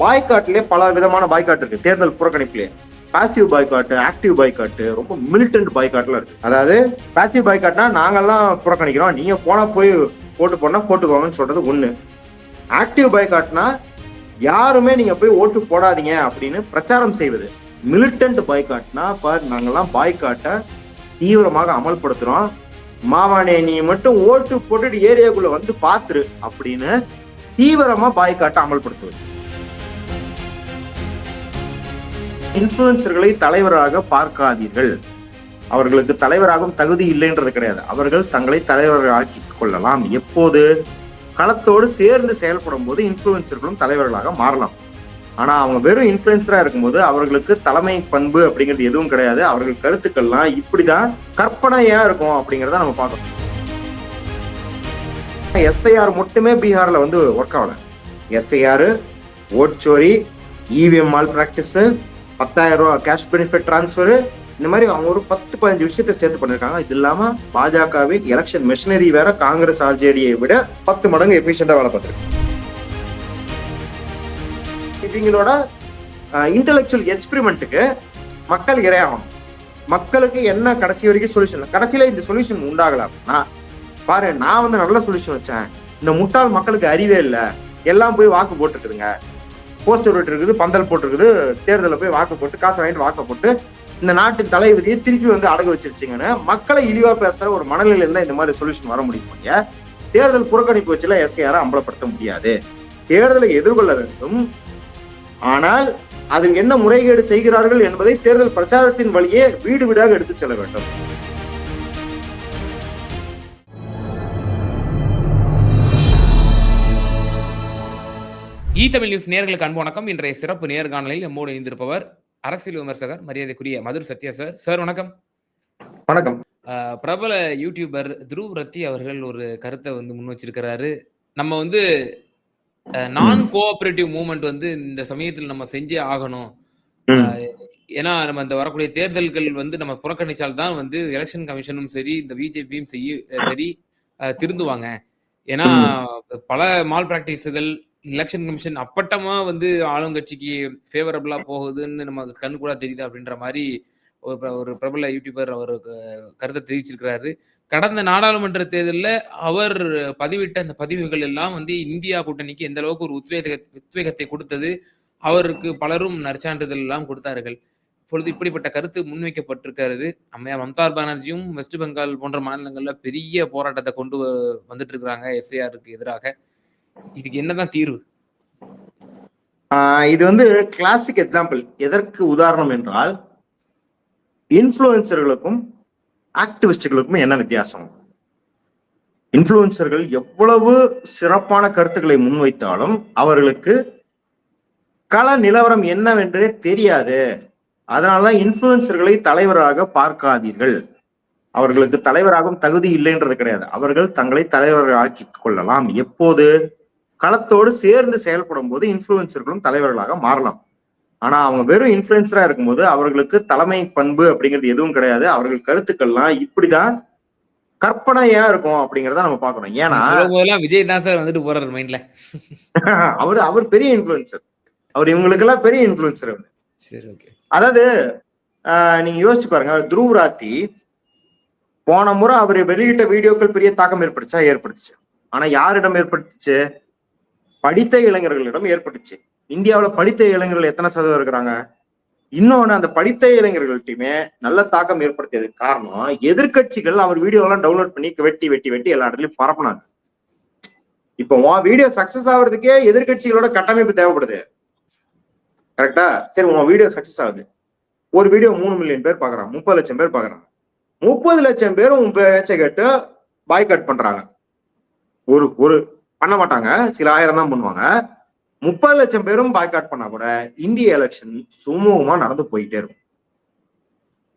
பாய்காட்லயே பல விதமான பாய்காட் இருக்கு. தேர்தல் புறக்கணிப்புலயே பாசிவ் பாய்காட், ஆக்டிவ் பாய்காட், ரொம்ப மிலிட்டன்ட் பாய்காட்லாம் இருக்கு. அதாவது பாசிவ் பாய்காட்னா நாங்கெல்லாம் புறக்கணிக்கிறோம், நீங்க போனா போய் ஓட்டு போனா போட்டுக்கோங்கன்னு சொல்றது ஒண்ணு. ஆக்டிவ் பாய்காட்னா யாருமே நீங்க போய் ஓட்டு போடாதீங்க அப்படின்னு பிரச்சாரம் செய்வது. மிலிட்டன்ட் பாய்காட்னா நாங்கெல்லாம் பாய்காட்டை தீவிரமாக அமல்படுத்துறோம், மாவானே நீ மட்டும் ஓட்டு போட்டுட்டு ஏரியாக்குள்ள வந்து பாத்துரு அப்படின்னு தீவிரமா பாய்காட்டை அமல்படுத்துவது. இன்ஃபுளுசர்களை தலைவராக பார்க்காதீர்கள். அவர்களுக்கு தலைவராகும் தகுதி இல்லைன்றது கிடையாது. அவர்கள் தங்களை தலைவர்கள் ஆக்கிக் கொள்ளலாம். எப்போது களத்தோடு சேர்ந்து செயல்படும் போது இன்ஃபுளுசர்களும் தலைவர்களாக மாறலாம். ஆனா அவங்க வெறும் இன்ஃபுளுசரா இருக்கும்போது அவர்களுக்கு தலைமை பண்பு அப்படிங்கிறது எதுவும் கிடையாது. அவர்கள் கருத்துக்கள்லாம் இப்படிதான் கற்பனையா இருக்கும் அப்படிங்கிறத நம்ம பார்க்கணும். எஸ்ஐஆர் மட்டுமே பீகார்ல வந்து ஒர்க் ஆகல. எஸ்ஐஆர், ஓட்சோரி, இவிஎம் மால் பிராக்டிஸ், 10,000 ரூபாய் கேஷ் பெனிஃபிட் டிரான்ஸ்பர், இந்த மாதிரி அவங்க ஒரு 10-15 விஷயத்தை சேர்த்து பண்ணிருக்காங்க. இது இல்லாம பாஜகவின் எலெக்ஷன் மெஷினரி வேற காங்கிரஸ் ஆர்ஜேடியை விட 10 மடங்கு எஃபிஷியண்டா வேலை பார்த்திருக்கு. இவங்களோட இன்டெலெக்சுவல் எக்ஸ்பெரிமெண்ட்டுக்கு மக்கள் இரையாகும். மக்களுக்கு என்ன கடைசி வரைக்கும் சொல்யூஷன், கடைசியில இந்த சொல்யூஷன் உண்டாகலாம். பாரு, நான் வந்து நல்ல சொல்யூஷன் வச்சேன், இந்த முட்டாள் மக்களுக்கு அறிவே இல்லை, எல்லாம் போய் வாக்கு போட்டுருக்குதுங்க, போஸ்டர் விட்டு இருக்குது, பந்தல் போட்டிருக்குது, தேர்தலில் போய் வாக்கு போட்டு காசு வாங்கிட்டு வாக்கு போட்டு இந்த நாட்டின் தலைவிதியை திருப்பி வந்து அடகு வச்சிருச்சுங்கன்னு மக்களை இழிவா பேசுற ஒரு மனநிலையில இருந்தா இந்த மாதிரி சொல்யூஷன் வர முடியும். தேர்தல் புறக்கணிப்பு வச்சுல எஸ்ஐஆரை அம்பலப்படுத்த முடியாது. தேர்தலை எதிர்கொள்ள வேண்டும். ஆனால் அதில் என்ன முறைகேடு செய்கிறார்கள் என்பதை தேர்தல் பிரச்சாரத்தின் வழியே வீடு வீடாக எடுத்துச் செல்ல வேண்டும். தமிழ் நியூஸ் நேயர்களுக்கு அன்பு வணக்கம். இன்றைய சிறப்பு நேர்காணலில் நம்மோடு இணைந்திருப்பவர் அரசியல் விமர்சகர் மரியாதைக்குரிய மதுர் சத்யா சார். சார் வணக்கம். வணக்கம். பிரபல யூடியூபர் துருவ் ரத்தி அவர்கள் ஒரு கருத்தை வந்து முன் வச்சிருக்கிறாரு. நம்ம வந்து நான் கோஆபரேட்டிவ் மூவ்மெண்ட் வந்து இந்த சமயத்தில் நம்ம செஞ்சே ஆகணும். ஏன்னா நம்ம இந்த வரக்கூடிய தேர்தல்கள் வந்து நம்ம புறக்கணிச்சால் தான் வந்து எலெக்ஷன் கமிஷனும் சரி, இந்த பிஜேபியும் சரி திருந்துவாங்க. ஏன்னா பல மால் பிராக்டிஸுகள் எலெக்ஷன் கமிஷன் அப்பட்டமா வந்து ஆளுங்கட்சிக்கு ஃபேவரபிளா போகுதுன்னு நமக்கு கண்ணு கூட தெரியுது அப்படின்ற மாதிரி ஒரு பிரபல யூடியூபர் அவர் கருத்தை தெரிவிச்சிருக்கிறாரு. கடந்த நாடாளுமன்ற தேர்தலில் அவர் பதிவிட்ட அந்த பதிவுகள் எல்லாம் வந்து இந்தியா கூட்டணிக்கு எந்த அளவுக்கு ஒரு உத்வேகத்தை கொடுத்தது, அவருக்கு பலரும் நற்சான்றிதழ் எல்லாம் கொடுத்தார்கள். இப்பொழுது இப்படிப்பட்ட கருத்து முன்வைக்கப்பட்டிருக்கிறது. அம்மையார் மம்தா பானர்ஜியும் வெஸ்ட் பெங்கால் போன்ற மாநிலங்கள்ல பெரிய போராட்டத்தை கொண்டு வந்துட்டு இருக்கிறாங்க எஸ்ஐஆருக்கு எதிராக. இதுக்கு என்னதான் தீர்வு? இது வந்து கிளாசிக் எக்ஸாம்பிள். எதற்கு உதாரணம் என்றால், இன்ஃப்ளூயன்சர்களுக்கும் ஆக்டிவிஸ்டுகளுக்கும் என்ன வித்தியாசம்? இன்ஃப்ளூயன்சர்கள் எவ்வளவு சிறப்பான கருத்துக்களை முன்வைத்தாலும் அவர்களுக்கு கள நிலவரம் என்னவென்றே தெரியாது. அதனாலதான் இன்ஃப்ளூயன்சர்களை தலைவராக பார்க்காதீர்கள். அவர்களுக்கு தலைவராகும் தகுதி இல்லைன்றது கிடையாது. அவர்கள் தங்களை தலைவர்கள் ஆக்கிக் கொள்ளலாம். எப்போது களத்தோடு சேர்ந்து செயல்படும் போது இன்ஃப்ளூயன்சர்களும் தலைவர்களாக மாறலாம். ஆனா அவங்க வெறும் இன்ஃப்ளூயன்சரா இருக்கும்போது அவர்களுக்கு தலைமை பண்பு அப்படிங்கிறது எதுவும் கிடையாது. அவர்கள் கருத்துக்கள்லாம் இப்படிதான் கற்பனையா இருக்கும் அப்படிங்கிறத நம்ம பார்க்கணும். ஏன்னா விஜய் தான் சார் வந்துட்டு போறாரு மைண்ட்ல. அவர் பெரிய இன்ஃப்ளூயன்சர். அவர் இவங்களுக்கெல்லாம் பெரிய இன்ஃப்ளூயன்சர். அதாவது நீங்க யோசிச்சு பாருங்க, துருவ் ராத்தி போன முறை அவர் வெளியிட்ட வீடியோக்கள் பெரிய தாக்கம் ஏற்படுத்துச்சு. ஆனா யாரிடம் ஏற்பட்டுச்சு? படித்த இளைஞர்களிடம் ஏற்பட்டுச்சு. இந்தியாவில் படித்த இளைஞர்கள் எத்தனை சதவீதம் இருக்கிறாங்க? இன்னொன்னு, அந்த படித்த இளைஞர்கள்ட்டையுமே நல்ல தாக்கம் ஏற்படுத்தியதுக்கு காரணம் எதிர்கட்சிகள் அவர் வீடியோலாம் டவுன்லோட் பண்ணி வெட்டி வெட்டி வெட்டி எல்லா இடத்துலயும் பரப்புனாங்க. இப்போ உன் வீடியோ சக்சஸ் ஆகுறதுக்கே எதிர்கட்சிகளோட கட்டமைப்பு தேவைப்படுது. கரெக்டா? சரி, உன் வீடியோ சக்சஸ் ஆகுது. ஒரு வீடியோ 3 மில்லியன் பேர் பாக்குறாங்க, 30 லட்சம் பேர் பாக்குறாங்க. 30 லட்சம் பேரும் உன் பேச்சை கேட்டு பாய்காட் பண்றாங்க. ஒரு பண்ண மாட்டாங்க, சில ஆயிரம் தான் பண்ணுவாங்க. 30 லட்சம் பேரும் பாய்காட் பண்ணா கூட இந்திய எலெக்ஷன் சுமூகமா நடந்து போயிட்டே இருக்கும்.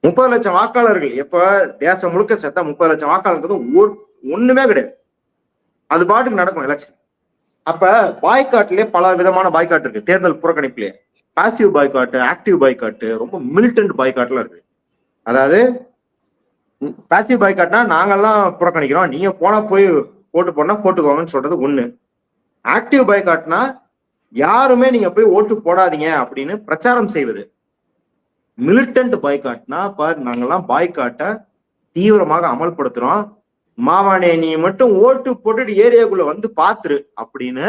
30 லட்சம் வாக்காளர்கள் எப்ப தேசம் முழுக்க சேர்த்தா 30 லட்சம் வாக்காளர்கள் ஒண்ணுமே கிடையாது. அது பாட்டுக்கு நடக்கும் எலெக்ஷன். அப்ப பாய்காட்லயே பல விதமான பாய்காட் இருக்கு. தேர்தல் புறக்கணிப்புலயே பாசிவ் பாய்காட், ஆக்டிவ் பாய்காட், ரொம்ப மிலிட்டன்ட் பாய்காட்லாம் இருக்கு. அதாவது பாசிவ் பாய்காட்னா நாங்கெல்லாம் புறக்கணிக்கிறோம், நீங்க போனா போய் ஓட்டு போனா போட்டுக்கோங்கன்னு சொல்றது ஒண்ணு. ஆக்டிவ் பாய்காட்னா யாருமே நீங்க போய் ஓட்டு போடாதீங்க அப்படின்னு பிரச்சாரம் செய்வது. மிலிட்டன்ட் பாய்காட்னா நாங்கெல்லாம் பாய்காட்ட தீவிரமாக அமல்படுத்துறோம். மாவானே நீ மட்டும் ஓட்டு போட்டுட்டு ஏரியாக்குள்ள வந்து பாத்துரு அப்படின்னு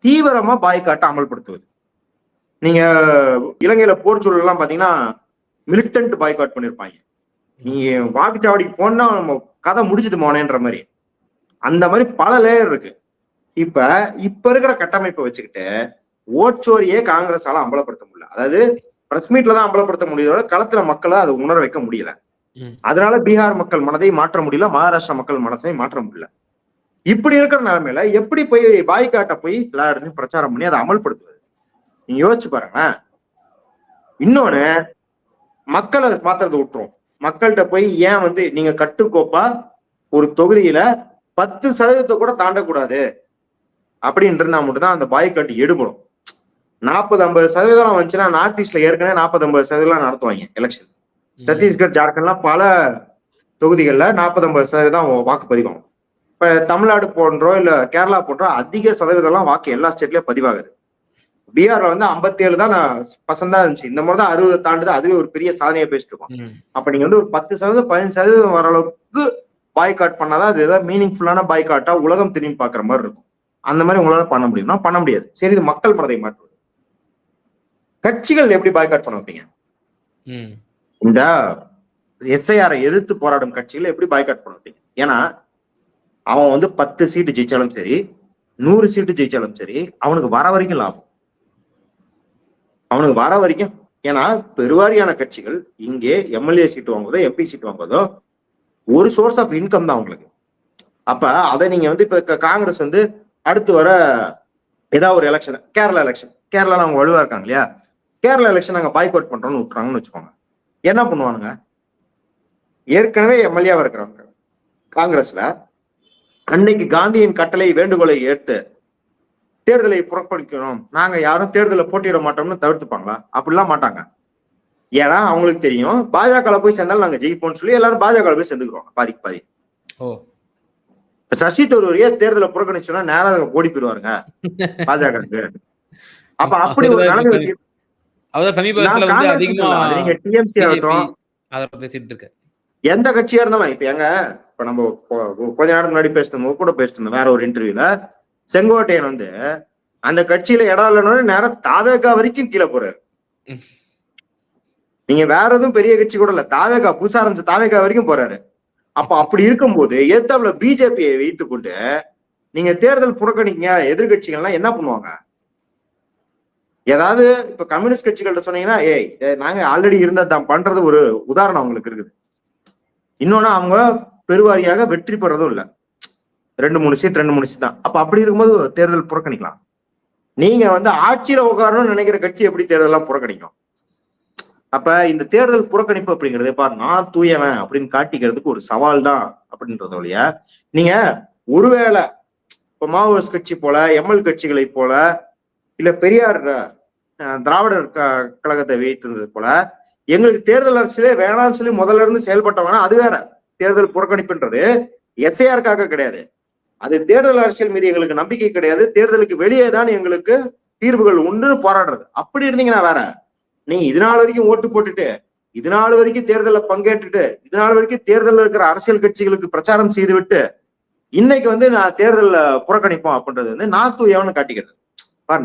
தீவிரமா பாய்காட்ட அமல்படுத்துவது. நீங்க இலங்கையில போர் சூழல் எல்லாம் பாத்தீங்கன்னா மிலிட்டன்ட் பாய்காட் பண்ணிருப்பாங்க. நீங்க வாக்குச்சாவடிக்கு போனா நம்ம கதை முடிச்சுட்டு போனேன்ற மாதிரி. அந்த மாதிரி பல லேயர் இருக்கு. இப்ப இருக்கிற கட்டமைப்பை வச்சுக்கிட்டு ஓட்சோரியே காங்கிரஸால அம்பலப்படுத்த முடியல. அதாவது பிரஸ் மீட்ல தான் அம்பலப்படுத்த முடியல, களத்துல மக்களை அதை உணர வைக்க முடியல. அதனால பீகார் மக்கள் மனதை மாற்ற முடியல, மகாராஷ்டிரா மக்கள் மனதை மாற்ற முடியல. இப்படி இருக்கிற நிலைமையில எப்படி போய் பாய்காட்ட போய் எல்லா இடத்துலயும் பிரச்சாரம் பண்ணி அதை அமல்படுத்துவது? நீங்க யோசிச்சு பாருங்க. இன்னொன்னு, மக்களை மாத்துறதை விட்டுரும். மக்கள்கிட்ட போய் ஏன் வந்து நீங்க கட்டுக்கோப்பா ஒரு தொகுதியில 10% கூட தாண்டக்கூடாது அப்படின்றதுனா மட்டும்தான் அந்த பாய்காட்டு எடுபடும். 40-50% வந்துச்சுன்னா நார்த் ஈஸ்ட்ல ஏற்கனவே 40-50% நடத்துவாங்க எலெக்ஷன். சத்தீஸ்கர், ஜார்க்கண்ட்லாம் பல தொகுதிகளில் 40-50% வாக்கு பதிவாகும். இப்ப தமிழ்நாடு போன்றோ இல்ல கேரளா போன்றோ அதிக சதவீதம்லாம் வாக்கு எல்லா ஸ்டேட்லயும் பதிவாகுது. பீகார்ல வந்து 57% தான் தான் இருந்துச்சு. இந்த மாதிரி தான் 60 தாண்டுது. அதுவே ஒரு பெரிய சாதனையை பேசிட்டு இருக்கோம். அப்ப நீங்க வந்து ஒரு 10% 15% வர அளவுக்கு பாய்காட் பண்ணாதான் அது ஏதாவது மீனிங்ஃபுல்லான பாய்காட்டா உலகம் திரும்பி பாக்குற மாதிரி இருக்கும். அந்த மாதிரி உங்களால பண்ண முடியும்னா பண்ண முடியாது. சரி, இது மக்கள் மனதை மாற்றுவது. கட்சிகள் எப்படி பாய்காட் பண்ண வைப்பீங்க? இந்த எஸ்ஐஆரை எதிர்த்து போராடும் கட்சிகளை எப்படி பாய்காட் பண்ண வைப்பீங்க? ஏன்னா அவன் வந்து 10 சீட்டு ஜெயிச்சாலும் சரி, 100 சீட்டு ஜெயிச்சாலும் சரி, அவனுக்கு வர வரைக்கும் லாபம். அவனுக்கு வர வரைக்கும். ஏன்னா பெருவாரியான கட்சிகள் இங்கே எம்எல்ஏ சீட்டு வாங்குவதோ எம்பி சீட்டு வாங்குவதோ ஒரு சோர்ஸ் ஆஃப் இன்கம் தான் அவங்களுக்கு. அப்ப அதை நீங்க வந்து இப்ப காங்கிரஸ் வந்து அடுத்து வர ஏதாவது ஒரு எலெக்ஷன், கேரளா எலெக்ஷன், கேரளால அவங்க வலுவா இருக்காங்க இல்லையா, கேரளா எலெக்ஷன் நாங்க பாய்காட் பண்றோம்னு விட்டுறாங்கன்னு வச்சுக்கோங்க. என்ன பண்ணுவானுங்க? ஏற்கனவே எம்எல்ஏவா இருக்கிறவங்க காங்கிரஸ்ல அன்னைக்கு காந்தியின் கட்டளை வேண்டுகோளை ஏற்று தேர்தலை புறக்கணிக்கணும், நாங்க யாரும் தேர்தலை போட்டியிட மாட்டோம்னு தவிர்த்துப்பாங்களா? அப்படிலாம் மாட்டாங்க. ஏன்னா அவங்களுக்கு தெரியும் பாஜக போய் சேர்ந்தாலும் நாங்க ஜெயிப்போம்னு சொல்லி எல்லாரும் பாஜக போய் சேர்ந்துக்குவாங்க பாதிக்கு பாதி. சசி தரூரையே தேர்தலை புறக்கணிச்சோன்னா நேரம் ஓடி போயிருவாருங்க பாஜக. அப்ப அப்படி ஒரு நிலைமை வச்சு நீங்க டிஎம்சி ஆகட்டும் எந்த கட்சியா இருந்தாலும். இப்ப நம்ம கொஞ்ச நேரம் முன்னாடி பேசணும் கூட பேசணும் வேற ஒரு இன்டர்வியூல, செங்கோட்டையன் வந்து அந்த கட்சியில இடம் இல்லைன்னு நேரம் தாவேகா வரைக்கும் கீழே போறாரு. நீங்க வேற எதுவும் பெரிய கட்சி கூட இல்ல, தாவேகா புதுசா ஆரம்பிச்ச தாவேகா வரைக்கும் போறாரு. அப்ப அப்படி இருக்கும்போது எத்தாப்புல பிஜேபியை வைத்து கொண்டு நீங்க தேர்தல் புறக்கணிங்க எதிர்கட்சிகள்லாம் என்ன பண்ணுவாங்க? ஏதாவது இப்ப கம்யூனிஸ்ட் கட்சிகள்ட்ட சொன்னீங்கன்னா நாங்க ஆல்ரெடி இருந்ததான் பண்றது ஒரு உதாரணம் அவங்களுக்கு இருக்குது. இன்னொன்னு அவங்க பெருவாரியாக வெற்றி பெறதும் இல்ல, 2-3 சீட் தான். அப்ப அப்படி இருக்கும்போது தேர்தல் புறக்கணிக்கலாம். நீங்க வந்து ஆட்சியில உட்காரணும்னு நினைக்கிற கட்சி எப்படி தேர்தலாம் புறக்கணிக்கும்? அப்ப இந்த தேர்தல் புறக்கணிப்பு அப்படிங்கிறது பாரு நான் தூயவன் அப்படின்னு காட்டிக்கிறதுக்கு ஒரு சவால் தான் அப்படின்றத வழிய நீங்க ஒருவேளை இப்ப மாவோயிஸ்ட் கட்சி போல எம்எல் கட்சிகளை போல இல்ல பெரியார் திராவிடர் கழகத்தை வைத்திருந்தது போல எங்களுக்கு தேர்தல் அரசியலே வேணாம்னு சொல்லி முதல்ல இருந்து செயல்பட்டவனா அது வேற. தேர்தல் புறக்கணிப்புன்றது எஸ்ஐஆருக்காக கிடையாது, அது தேர்தல் அரசியல் மீது எங்களுக்கு நம்பிக்கை கிடையாது, தேர்தலுக்கு வெளியே தான் எங்களுக்கு தீர்வுகள் உண்டுன்னு போராடுறது. அப்படி இருந்தீங்கன்னா வேற. நீங்க இதனால வரைக்கும் ஓட்டு போட்டுட்டு, இதனால வரைக்கும் தேர்தலில் பங்கேற்றுட்டு, இதனால வரைக்கும் தேர்தலில் இருக்கிற அரசியல் கட்சிகளுக்கு பிரச்சாரம் செய்து விட்டு இன்னைக்கு வந்து நான் தேர்தலில் புறக்கணிப்போம் அப்படின்றது வந்து நான் தூயவன்னு காட்டிக்கிறது.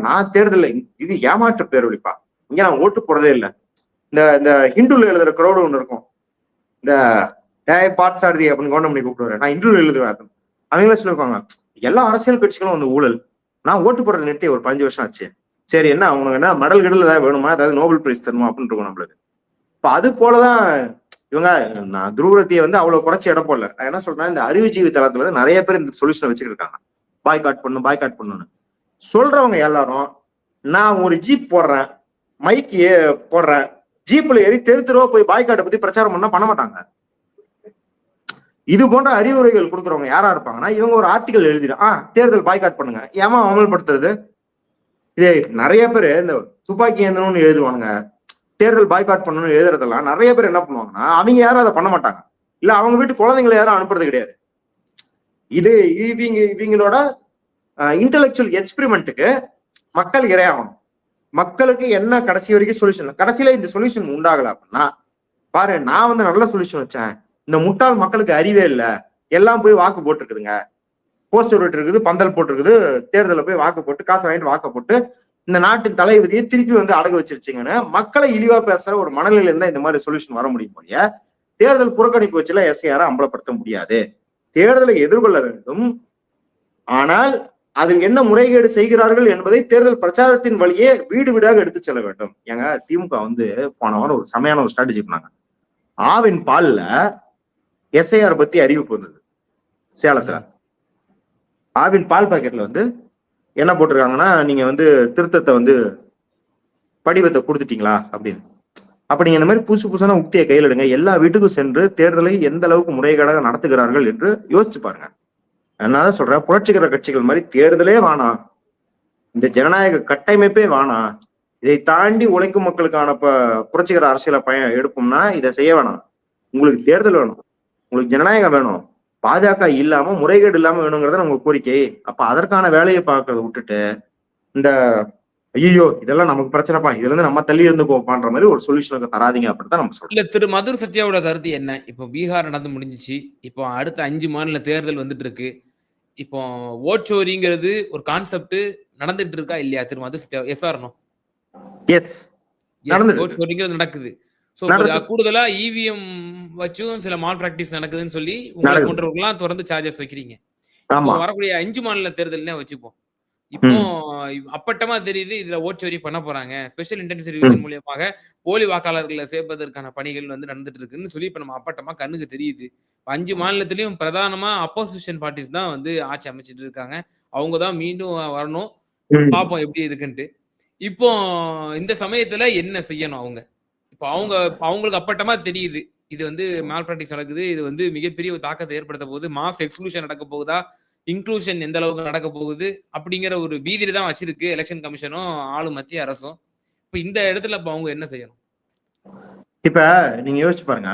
நான் தேர்தலில் இது ஏமாற்ற பேரொழிப்பா, இங்க நான் ஓட்டு போறதே இல்லை. இந்த ஹிந்துல எழுதுற க்ரௌடு ஒண்ணு இருக்கும், இந்த பாட்சாரதி அப்படின்னு கவுண்டமணி கூப்பிடுவாரு, நான் ஹிந்துல எழுதுவேன். அவங்கள சொல்லிருக்காங்க எல்லா அரசியல் கட்சிகளும் வந்து ஊழல், நான் ஓட்டு போடுறது நிறுத்தி ஒரு 5 வருஷம் ஆச்சு, சரி என்ன அவங்களுக்கு என்ன மெடல் கிடல் ஏதாவது வேணுமா, ஏதாவது நோபல் பிரைஸ் தருமா அப்படின்னு இருக்கும் நம்மளுக்கு. இப்ப அது போலதான் இவங்க. நான் துருவரத்தியை வந்து அவ்வளவு குறைச்சி இடம் போடல. நான் என்ன சொல்றேன், இந்த அறிவுஜீவி தளத்துல வந்து நிறைய பேர் இந்த சொல்யூஷனை வச்சுக்கிட்டு இருக்காங்க. பாய்காட் பண்ணுன்னு சொல்றவங்க எல்லாரும் நான் ஒரு ஜீப் போடுறேன், மைக்கு போடுறேன், ஜீப்ல ஏறி தெருவா போய் பாய்காட்டை பத்தி பிரச்சாரம் பண்ண மாட்டாங்க. இது போன்ற அறிவுரைகள் கொடுக்குறவங்க யாரா இருப்பாங்கன்னா இவங்க ஒரு ஆர்டிகல் எழுதிடும், தேர்தல் பாய்காட் பண்ணுங்க, ஏமா அமல்படுத்துறது? இதே நிறைய பேர் இந்த துப்பாக்கி ஏந்தணும்னு எழுதுவானுங்க, தேர்தல் பாய்காட் பண்ணணும்னு எழுதுறதெல்லாம் நிறைய பேர் என்ன பண்ணுவாங்கன்னா அவங்க யாரும் அதை பண்ண மாட்டாங்க, இல்ல அவங்க வீட்டு குழந்தைங்களை யாரும் அனுப்புறது கிடையாது. இது இவங்களோட இன்டெலெக்சுவல் எக்ஸ்பெரிமெண்ட்டுக்கு மக்கள் இரையாகணும். மக்களுக்கு என்ன கடைசி வரைக்கும் சொல்யூஷன், கடைசியில இந்த சொல்யூஷன் உண்டாகல அப்படின்னா பாரு, நான் வந்து நல்ல சொல்யூஷன் வச்சேன், இந்த முட்டாள் மக்களுக்கு அறிவே இல்ல, எல்லாம் போய் வாக்கு போட்டுருக்குதுங்க, போஸ்டர் விட்டு இருக்குது, பந்தல் போட்டிருக்குது, தேர்தலில் போய் வாக்கு போட்டு காசை வாங்கிட்டு வாக்கு போட்டு இந்த நாட்டின் தலைவிதியை திருப்பி வந்து அடகு வச்சிருச்சுங்கன்னு மக்களை இழிவா பேசுற ஒரு மனநிலையில இருந்தா இந்த மாதிரி சொல்யூஷன் வர முடியும் போலிய தேர்தல் புறக்கணிப்பு வச்சுல எஸ்ஐஆரை அம்பலப்படுத்த முடியாது. தேர்தலை எதிர்கொள்ள வேண்டும், ஆனால் அதில் என்ன முறைகேடு செய்கிறார்கள் என்பதை தேர்தல் பிரச்சாரத்தின் வழியே வீடு வீடாக எடுத்து செல்ல வேண்டும். ஏங்க திமுக வந்து போன வாரம் ஒரு செமையான ஒரு ஸ்ட்ராட்டஜி பண்ணாங்க. ஆவின் பால்ல எஸ்ஐஆர் பத்தி அறிவிப்பு வந்தது சேலத்துல. ஆவின் பால் பாக்கெட்ல வந்து என்ன போட்டிருக்காங்கன்னா, நீங்க வந்து திருத்தத்தை வந்து படிவத்தை கொடுத்துட்டீங்களா அப்படின்னு. அப்ப நீங்க இந்த மாதிரி புதுசு புதுசான உக்தியை கையில் எடுங்க, எல்லா வீட்டுக்கும் சென்று தேர்தலை எந்த அளவுக்கு முறைகேடாக நடத்துகிறார்கள் என்று யோசிச்சு பாருங்க. அதனால சொல்றேன், புரட்சிகர கட்சிகள் மாதிரி தேர்தலே வேணாம், இந்த ஜனநாயக கட்டமைப்பே வேணாம், இதை தாண்டி உழைக்கும் மக்களுக்கான புரட்சிகர அரசியலை எடுப்போம்னா இதை செய்ய வேணாம். உங்களுக்கு தேர்தல் வேணும், உங்களுக்கு ஜனநாயகம் வேணும், பாஜக இல்லாம முறைகேடு இல்லாம வேணுங்கிறத உங்க கோரிக்கை. அப்ப அதற்கான வேலையை பார்க்கறத விட்டுட்டு இந்த ஐயோ இதெல்லாம் நமக்கு பிரச்சனைப்பா, இதுல இருந்து நம்ம தள்ளி இருந்து போப்பான்ற மாதிரி ஒரு சொல்யூஷனுக்கு தராதிங்க அப்படிதான் நம்ம சொல்றோம். இல்ல, திரு மதுர் சத்யாவோட கருத்து என்ன? இப்போ பீகார் நடந்து முடிஞ்சிச்சு, இப்போ அடுத்த 5 மாநில தேர்தல் வந்துட்டு இருக்கு. இப்போ ஓட் சோரிங்கிறது ஒரு கான்செப்ட் நடந்துட்டு இருக்கா இல்லையா திரு Madhur Sathya? Yes or no? Yes, நடந்துட்டு ஓட் சோரிங்கிறது நடக்குது. சோ கூடுதலா இவிஎம் வச்சும் சில மால் பிராக்டிஸ் நடக்குதுன்னு சொல்லி உங்களை போன்றவர்கள்லாம் தொடர்ந்து சார்ஜஸ் வைக்கிறீங்க. வரக்கூடிய 5 மாநில தேர்தல்னே வச்சுப்போம். இப்போ அப்பட்டமா தெரியுது இதுல ஓட்சோரி பண்ண போறாங்க, ஸ்பெஷல் இன்டென்சிவ் ரிவிஷன் மூலியமாக போலி வாக்காளர்களை சேர்ப்பதற்கான பணிகள் வந்து நடந்துட்டு இருக்குன்னு சொல்லி இப்ப நம்ம அப்பட்டமா கண்ணுக்கு தெரியுது. 5 மாநிலத்திலயும் பிரதானமா அப்போசிஷன் பார்ட்டிஸ் தான் வந்து ஆட்சி அமைச்சிட்டு இருக்காங்க. அவங்கதான் மீண்டும் வரணும், பாப்போம் எப்படி இருக்குன்ட்டு. இப்போ இந்த சமயத்துல என்ன செய்யணும் அவங்க? இப்போ அவங்களுக்கு அப்பட்டமா தெரியுது இது வந்து மால் பிராக்டிஸ் நடக்குது, இது வந்து மிகப்பெரிய ஒரு தாக்கத்தை ஏற்படுத்த போகுது, மாஸ் எக்ஸ்க்ளூஷன் நடக்க போகுதா, இன்க்ளூஷன் எந்த அளவுக்கு நடக்க போகுது அப்படிங்கிற ஒரு பீதியில தான் வச்சிருக்கு எலெக்ஷன் கமிஷனும் ஆளும் மத்திய அரசும். இப்ப இந்த இடத்துல இப்ப அவங்க என்ன செய்யணும்? இப்ப நீங்க யோசிச்சு பாருங்க,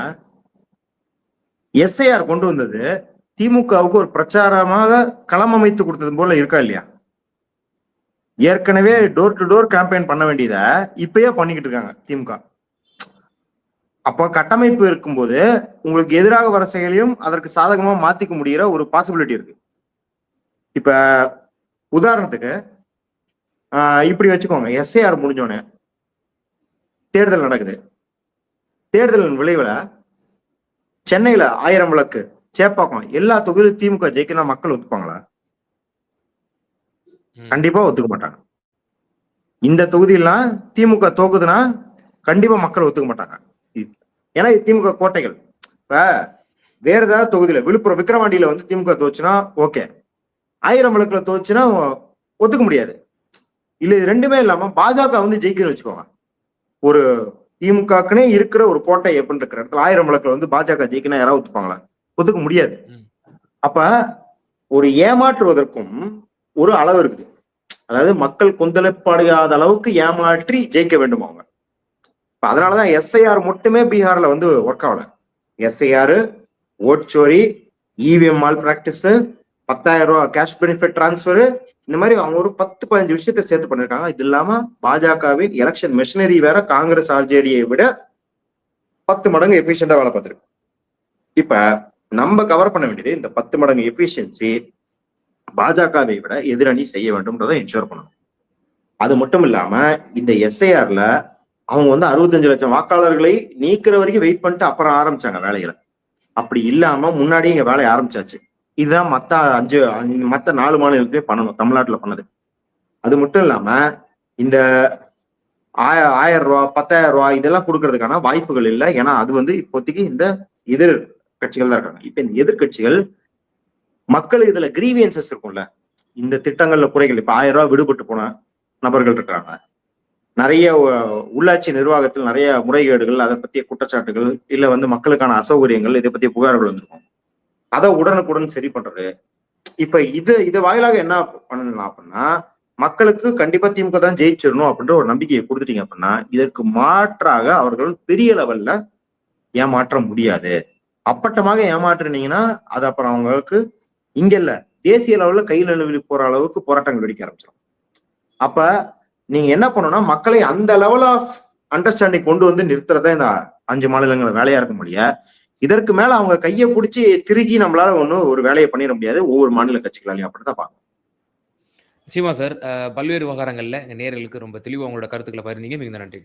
எஸ்ஐஆர் கொண்டு வந்தது திமுகவுக்கு ஒரு பிரச்சாரமாக களம் அமைத்து கொடுத்தது போல இருக்கா இல்லையா? ஏற்கனவே டோர் டு டோர் கேம்பெயின் பண்ண வேண்டியத இப்பயே பண்ணிக்கிட்டு இருக்காங்க திமுக. அப்போ கட்டமைப்பு இருக்கும்போது உங்களுக்கு எதிராக வர செயலையும் அதற்கு சாதகமா மாத்திக்க முடிகிற ஒரு பாசிபிலிட்டி இருக்கு. இப்ப உதாரணத்துக்கு இப்படி வச்சுக்கோங்க, எஸ்ஐஆர் முடிஞ்சோடனே தேர்தல் நடக்குது. தேர்தலின் விளைவுல சென்னையில 1000 விளக்கு, சேப்பாக்கம் எல்லா தொகுதியிலும் திமுக ஜெயிக்கணும் மக்கள் ஒத்துப்பாங்களா? கண்டிப்பா ஒத்துக்க மாட்டாங்க. இந்த தொகுதியெல்லாம் திமுக தோக்குதுன்னா கண்டிப்பா மக்கள் ஒத்துக்க மாட்டாங்க. ஏன்னா திமுக கோட்டைகள். இப்ப வேற ஏதாவது தொகுதியில விழுப்புரம் விக்கிரவாண்டியில வந்து திமுக தோச்சுன்னா ஓகே, 1000 விளக்குல தோச்சுன்னா ஒத்துக்க முடியாது. இல்ல இது ரெண்டுமே இல்லாம பாஜக வந்து ஜெயிக்கணும்னு வச்சுக்கோங்க, ஒரு திமுகக்குனே இருக்கிற ஒரு கோட்டை எப்படி இருக்கிற இடத்துல 1000 விளக்குல வந்து பாஜக ஜெயிக்கணும் யாராவது ஒத்துப்பாங்களா? ஒத்துக்க முடியாது. அப்ப ஒரு ஏமாற்றுவதற்கும் ஒரு அளவு இருக்குது. அதாவது மக்கள் கொந்தளிப்படையாத அளவுக்கு ஏமாற்றி ஜெயிக்க வேண்டும் அவங்க. அதனாலதான் எஸ்ஐஆர் மட்டுமே பீகார்ல வந்து ஒர்க் ஆகல. எஸ்ஐஆர், ஓட்சோரி, இவிஎம் மால் பிராக்டிஸ், 10,000 ரூபாய் கேஷ் பெனிஃபிட் டிரான்ஸ்பர், இந்த மாதிரி அவங்க ஒரு 10-15 விஷயத்தை சேர்த்து பண்ணிருக்காங்க. இது இல்லாம பாஜகவின் எலெக்ஷன் மெஷினரி வேற காங்கிரஸ் ஆர்ஜேடியை விட 10 மடங்கு எஃபிஷியண்டா வேலை பார்த்திருக்கு. இப்ப நம்ம கவர் பண்ண வேண்டியது இந்த 10 மடங்கு எஃபிஷியன்சி பாஜகவை விட எதிரணி செய்ய வேண்டும்ன்றதை என்ஷூர் பண்ணணும். அது மட்டும் இல்லாம இந்த எஸ்ஐஆர்ல அவங்க வந்து 65 லட்சம் வாக்காளர்களை நீக்கிற வரைக்கும் வெயிட் பண்ணிட்டு அப்புறம் ஆரம்பிச்சாங்க வேலைகளை. அப்படி இல்லாம முன்னாடியே இங்க வேலையை ஆரம்பிச்சாச்சு. இதுதான் மத்த 4 மாநிலத்திலயும் பண்ணணும், தமிழ்நாட்டுல பண்ணது. அது மட்டும் இல்லாம இந்த 1000 ரூபாய் 10,000 ரூபாய் இதெல்லாம் கொடுக்கறதுக்கான வாய்ப்புகள் இல்லை. ஏன்னா அது வந்து இப்போதைக்கு இந்த எதிர் கட்சிகள் தான் இருக்காங்க. இப்ப இந்த எதிர்கட்சிகள் மக்கள் இதுல கிரீவியன்சஸ் இருக்கும்ல, இந்த திட்டங்கள்ல குறைகள். இப்ப 1000 ரூபாய் விடுபட்டு போன நபர்கள் இருக்காங்க, நிறைய உள்ளாட்சி நிர்வாகத்தில் நிறைய முறைகேடுகள், அதை பற்றிய குற்றச்சாட்டுகள், இல்ல வந்து மக்களுக்கான அசௌகரியங்கள், இதை பற்றிய புகார்கள் வந்திருக்கும். அதை உடனுக்குடன் சரி பண்றது. இப்ப இது வாயிலாக என்ன பண்ணலாம் அப்படின்னா, மக்களுக்கு கண்டிப்பா திமுக தான் ஜெயிச்சிடணும் அப்படின்ற ஒரு நம்பிக்கையை கொடுத்துட்டீங்க அப்படின்னா இதற்கு மாற்றாக அவர்கள் பெரிய லெவல்ல ஏமாற்ற முடியாது. அப்பட்டமாக ஏமாற்றினீங்கன்னா அது அப்புறம் அவங்களுக்கு இங்க இல்ல தேசிய லெவல்ல கையில் எழுவி போற அளவுக்கு போராட்டங்கள் வெடிக்க ஆரம்பிச்சிடும். அப்ப நீங்க என்ன பண்ணணும்னா மக்களை அந்த லெவல் ஆஃப் அண்டர்ஸ்டாண்டிங் கொண்டு வந்து நிறுத்துறதா இந்த 5 மாநிலங்கள் வேலையா இருக்க முடியாது. இதற்கு மேல அவங்க கையை பிடிச்சி திருகி நம்மளால ஒன்னும் ஒரு வேலையை பண்ணிட முடியாது ஒவ்வொரு மாநில கட்சிகளாலையும். அப்படிதான் பார்க்கணும். நிச்சயமா சார். பல்வேறு விவகாரங்கள்ல எங்க நேயர்களுக்கு ரொம்ப தெளிவா உங்களோட கருத்துக்களை பகிர்ந்தீங்க. மிகுந்த நன்றி.